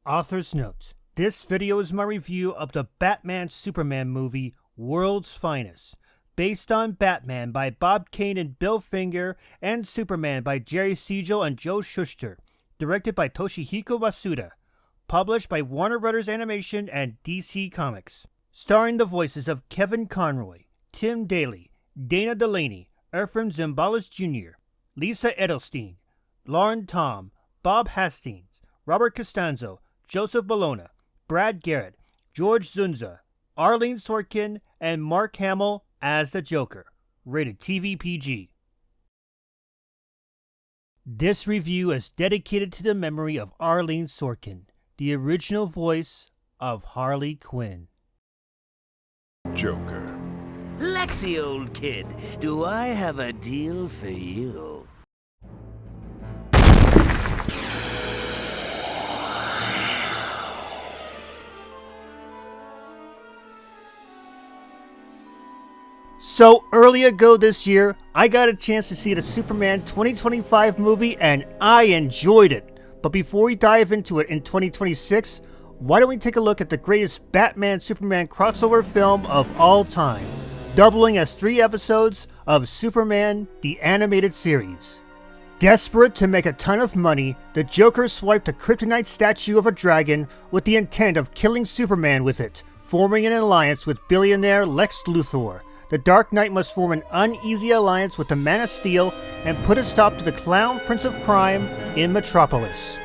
Author's note. This video is my review of the Batman-Superman movie, World's Finest, based on Batman by Bob Kane and Bill Finger, and Superman by Jerry Siegel and Joe Shuster, directed by Toshihiko Masuda, published by Warner Bros. Animation and DC Comics, starring the voices of Kevin Conroy, Tim Daly, Dana Delaney, Ephraim Zimbalist Jr., Lisa Edelstein, Lauren Tom, Bob Hastings, Robert Costanzo, Joseph Bologna, Brad Garrett, George Zunza, Arleen Sorkin, and Mark Hamill as the Joker. Rated TV PG. This review is dedicated to the memory of Arleen Sorkin, the original voice of Harley Quinn. Joker. Lexi, old kid, do I have a deal for you? So early ago this year, I got a chance to see the Superman 2025 movie and I enjoyed it. But before we dive into it in 2026, why don't we take a look at the greatest Batman-Superman crossover film of all time, doubling as 3 episodes of Superman the Animated Series. Desperate to make a ton of money, the Joker swiped a kryptonite statue of a dragon with the intent of killing Superman with it, forming an alliance with billionaire Lex Luthor. The Dark Knight must form an uneasy alliance with the Man of Steel and put a stop to the Clown Prince of Crime in Metropolis.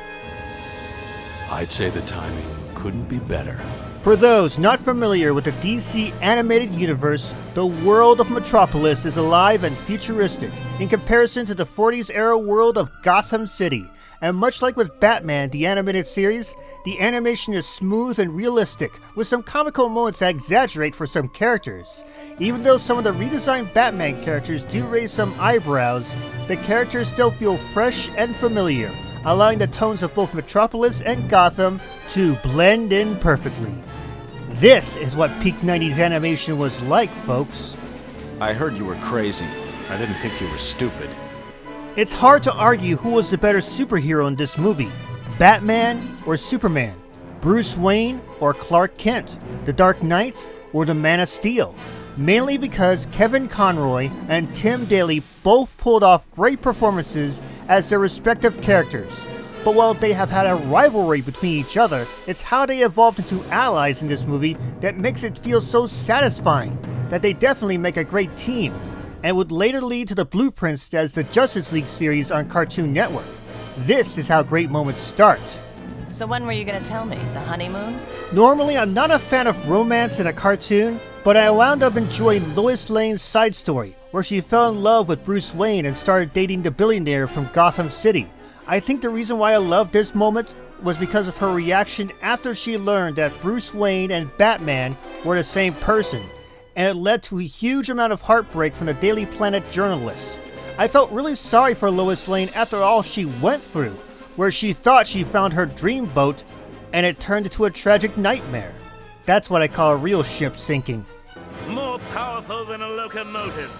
I'd say the timing couldn't be better. For those not familiar with the DC animated universe, the world of Metropolis is alive and futuristic in comparison to the 40s era world of Gotham City. And much like with Batman, the animated series, the animation is smooth and realistic, with some comical moments that exaggerate for some characters. Even though some of the redesigned Batman characters do raise some eyebrows, the characters still feel fresh and familiar, allowing the tones of both Metropolis and Gotham to blend in perfectly. This is what peak 90s animation was like, folks. I heard you were crazy. I didn't think you were stupid. It's hard to argue who was the better superhero in this movie, Batman or Superman, Bruce Wayne or Clark Kent, The Dark Knight or the Man of Steel, mainly because Kevin Conroy and Tim Daly both pulled off great performances as their respective characters. But while they have had a rivalry between each other, it's how they evolved into allies in this movie that makes it feel so satisfying that they definitely make a great team, and would later lead to the blueprints as the Justice League series on Cartoon Network. This is how great moments start. So when were you gonna tell me? The honeymoon? Normally, I'm not a fan of romance in a cartoon, but I wound up enjoying Lois Lane's side story, where she fell in love with Bruce Wayne and started dating the billionaire from Gotham City. I think the reason why I loved this moment was because of her reaction after she learned that Bruce Wayne and Batman were the same person, and it led to a huge amount of heartbreak from the Daily Planet journalists. I felt really sorry for Lois Lane after all she went through, where she thought she found her dream boat, and it turned into a tragic nightmare. That's what I call a real ship sinking. More powerful than a locomotive,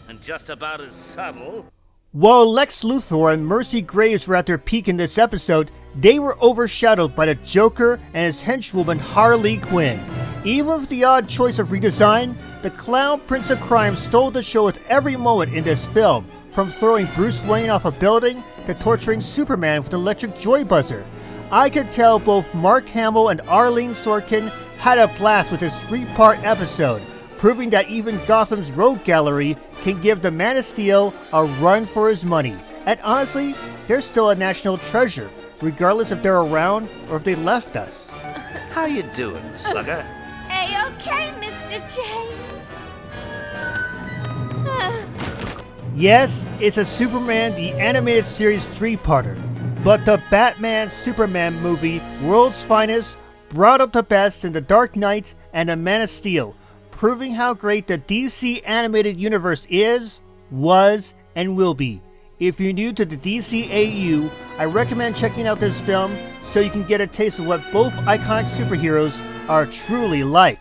and just about as subtle. While Lex Luthor and Mercy Graves were at their peak in this episode, they were overshadowed by the Joker and his henchwoman Harley Quinn. Even with the odd choice of redesign, the Clown Prince of Crime stole the show at every moment in this film, from throwing Bruce Wayne off a building to torturing Superman with an electric joy buzzer. I could tell both Mark Hamill and Arleen Sorkin had a blast with this 3-part episode, proving that even Gotham's rogue gallery can give the Man of Steel a run for his money. And honestly, they're still a national treasure, regardless if they're around or if they left us. How you doing, Slugger? A-okay, Mr. J. Yes, it's a Superman the Animated Series 3-parter, but the Batman-Superman movie World's Finest brought up the best in The Dark Knight and The Man of Steel, proving how great the DC animated universe is, was, and will be. If you're new to the DCAU, I recommend checking out this film so you can get a taste of what both iconic superheroes are truly like.